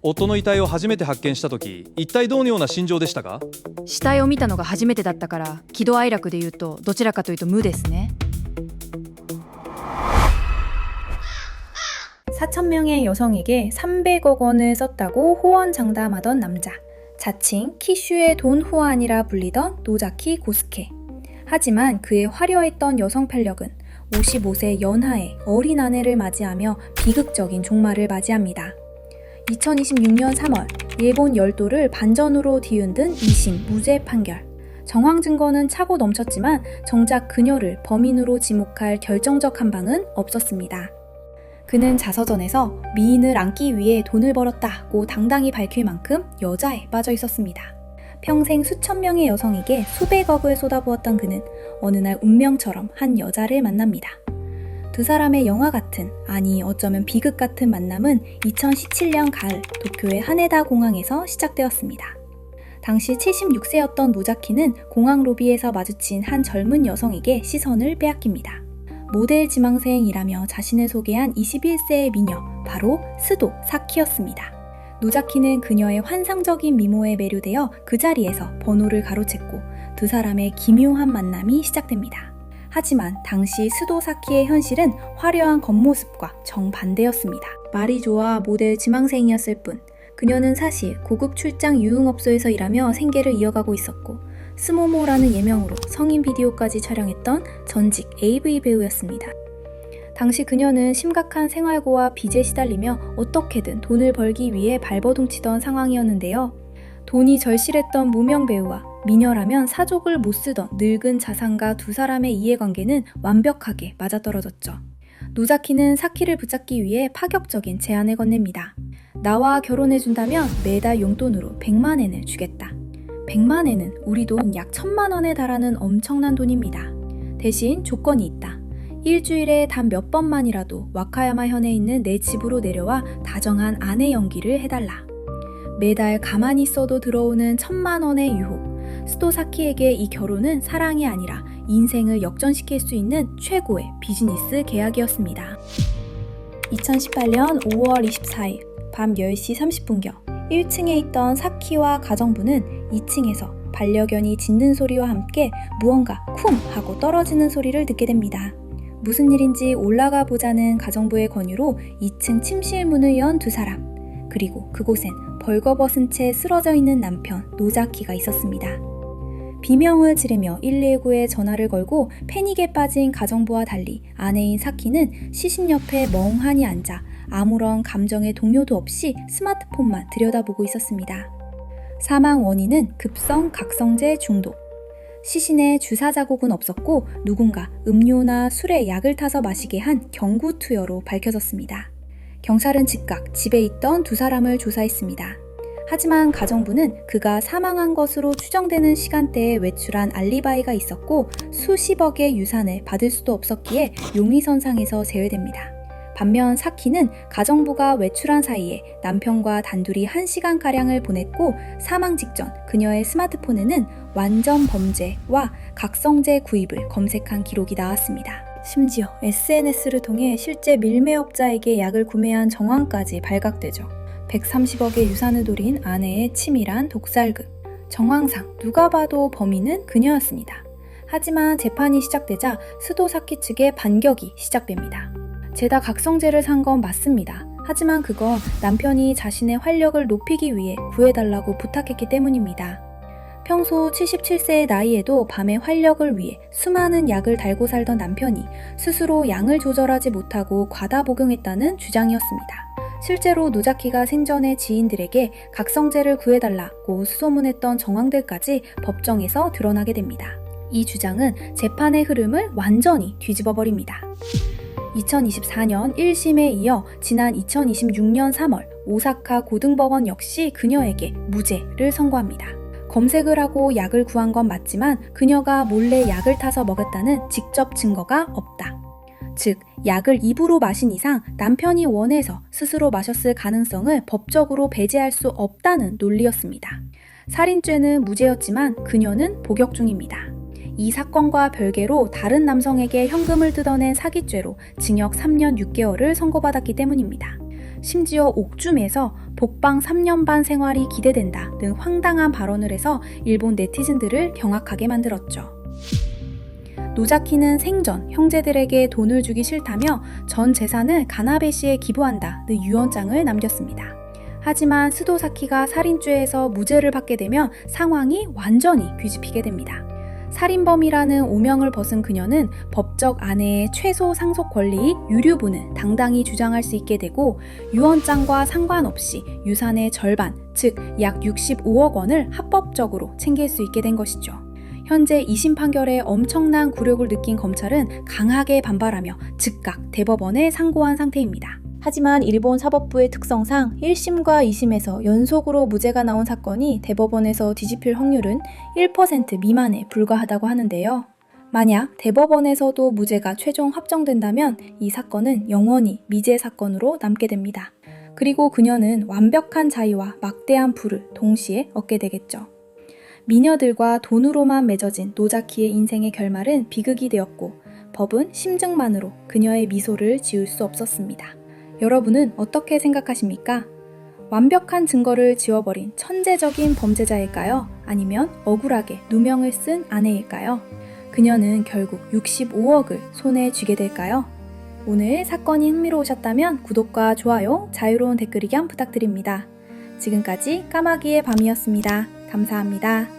夫の遺体を初めて発見した時、一体どのような心情でしたか？死体を見たのが初めてだったから喜怒哀楽で言うとどちらかというと無ですね。 4,000명의 여성에게 300억 원을 썼다고 호언장담하던 남자, 자칭 키슈의 돈 후안이라 불리던 노자키 고스케. 하지만 그의 화려했던 여성 편력은 55세 연하의 어린 아내를 맞이하며 비극적인 종말을 맞이합니다. 2026년 3월 일본 열도를 반전으로 뒤흔든 2심 무죄 판결. 정황 증거는 차고 넘쳤지만 정작 그녀를 범인으로 지목할 결정적 한방은 없었습니다. 그는 자서전에서 미인을 안기 위해 돈을 벌었다고 당당히 밝힐 만큼 여자에 빠져 있었습니다. 평생 수천 명의 여성에게 수백억을 쏟아부었던 그는 어느 날 운명처럼 한 여자를 만납니다. 두 사람의 영화 같은, 아니 어쩌면 비극 같은 만남은 2017년 가을 도쿄의 하네다 공항에서 시작되었습니다. 당시 76세였던 노자키는 공항 로비에서 마주친 한 젊은 여성에게 시선을 빼앗깁니다. 모델 지망생이라며 자신을 소개한 21세의 미녀, 바로 스도 사키였습니다. 노자키는 그녀의 환상적인 미모에 매료되어 그 자리에서 번호를 가로챘고 두 사람의 기묘한 만남이 시작됩니다. 하지만 당시 스도 사키의 현실은 화려한 겉모습과 정반대였습니다. 말이 좋아 모델 지망생이었을 뿐 그녀는 사실 고급 출장 유흥업소에서 일하며 생계를 이어가고 있었고 스모모라는 예명으로 성인 비디오까지 촬영했던 전직 AV 배우였습니다. 당시 그녀는 심각한 생활고와 빚에 시달리며 어떻게든 돈을 벌기 위해 발버둥치던 상황이었는데요. 돈이 절실했던 무명 배우와 미녀라면 사족을 못 쓰던 늙은 자상가 두 사람의 이해관계는 완벽하게 맞아떨어졌죠. 노자키는 사키를 붙잡기 위해 파격적인 제안을 건넵니다. 나와 결혼해준다면 매달 용돈으로 100만엔을 주겠다. 100만엔은 우리 돈 약 1000만원에 달하는 엄청난 돈입니다. 대신 조건이 있다. 일주일에 단 몇 번만이라도 와카야마 현에 있는 내 집으로 내려와 다정한 아내 연기를 해달라. 매달 가만히 있어도 들어오는 1000만원의 유혹. 스도사키에게 이 결혼은 사랑이 아니라 인생을 역전시킬 수 있는 최고의 비즈니스 계약이었습니다. 2018년 5월 24일 밤 10시 30분경 1층에 있던 사키와 가정부는 2층에서 반려견이 짖는 소리와 함께 무언가 쿵 하고 떨어지는 소리를 듣게 됩니다. 무슨 일인지 올라가 보자는 가정부의 권유로 2층 침실 문을 연 두 사람. 그리고 그곳엔 벌거벗은 채 쓰러져 있는 남편 노자키가 있었습니다. 비명을 지르며 119에 전화를 걸고 패닉에 빠진 가정부와 달리 아내인 사키는 시신 옆에 멍하니 앉아 아무런 감정의 동요도 없이 스마트폰만 들여다보고 있었습니다. 사망 원인은 급성 각성제 중독. 시신에 주사 자국은 없었고 누군가 음료나 술에 약을 타서 마시게 한 경구 투여로 밝혀졌습니다. 경찰은 즉각 집에 있던 두 사람을 조사했습니다. 하지만 가정부는 그가 사망한 것으로 추정되는 시간대에 외출한 알리바이가 있었고 수십억의 유산을 받을 수도 없었기에 용의선상에서 제외됩니다. 반면 사키는 가정부가 외출한 사이에 남편과 단둘이 1시간가량을 보냈고 사망 직전 그녀의 스마트폰에는 완전 범죄와 각성제 구입을 검색한 기록이 나왔습니다. 심지어 SNS를 통해 실제 밀매업자에게 약을 구매한 정황까지 발각되죠. 130억의 유산을 노린 아내의 치밀한 독살극. 정황상 누가 봐도 범인은 그녀였습니다. 하지만 재판이 시작되자 스도사키 측의 반격이 시작됩니다. 죄다 각성제를 산 건 맞습니다. 하지만 그건 남편이 자신의 활력을 높이기 위해 구해달라고 부탁했기 때문입니다. 평소 77세의 나이에도 밤에 활력을 위해 수많은 약을 달고 살던 남편이 스스로 양을 조절하지 못하고 과다 복용했다는 주장이었습니다. 실제로 노자키가 생전에 지인들에게 각성제를 구해달라고 수소문했던 정황들까지 법정에서 드러나게 됩니다. 이 주장은 재판의 흐름을 완전히 뒤집어버립니다. 2024년 1심에 이어 지난 2026년 3월 오사카 고등법원 역시 그녀에게 무죄를 선고합니다. 검색을 하고 약을 구한 건 맞지만 그녀가 몰래 약을 타서 먹었다는 직접 증거가 없다. 즉, 약을 입으로 마신 이상 남편이 원해서 스스로 마셨을 가능성을 법적으로 배제할 수 없다는 논리였습니다. 살인죄는 무죄였지만 그녀는 복역 중입니다. 이 사건과 별개로 다른 남성에게 현금을 뜯어낸 사기죄로 징역 3년 6개월을 선고받았기 때문입니다. 심지어 옥중에서 복방 3년 반 생활이 기대된다 등 황당한 발언을 해서 일본 네티즌들을 경악하게 만들었죠. 노자키는 생전 형제들에게 돈을 주기 싫다며 전 재산을 가나베 씨에 기부한다 는 유언장을 남겼습니다. 하지만 스도사키가 살인죄에서 무죄를 받게 되면 상황이 완전히 뒤집히게 됩니다. 살인범이라는 오명을 벗은 그녀는 법적 아내의 최소 상속 권리인 유류분을 당당히 주장할 수 있게 되고 유언장과 상관없이 유산의 절반, 즉 약 65억 원을 합법적으로 챙길 수 있게 된 것이죠. 현재 2심 판결에 엄청난 굴욕을 느낀 검찰은 강하게 반발하며 즉각 대법원에 상고한 상태입니다. 하지만 일본 사법부의 특성상 1심과 2심에서 연속으로 무죄가 나온 사건이 대법원에서 뒤집힐 확률은 1% 미만에 불과하다고 하는데요. 만약 대법원에서도 무죄가 최종 확정된다면 이 사건은 영원히 미제 사건으로 남게 됩니다. 그리고 그녀는 완벽한 자유와 막대한 부를 동시에 얻게 되겠죠. 미녀들과 돈으로만 맺어진 노자키의 인생의 결말은 비극이 되었고 법은 심증만으로 그녀의 미소를 지울 수 없었습니다. 여러분은 어떻게 생각하십니까? 완벽한 증거를 지워버린 천재적인 범죄자일까요? 아니면 억울하게 누명을 쓴 아내일까요? 그녀는 결국 65억을 손에 쥐게 될까요? 오늘 사건이 흥미로우셨다면 구독과 좋아요, 자유로운 댓글 의견 부탁드립니다. 지금까지 까마귀의 밤이었습니다. 감사합니다.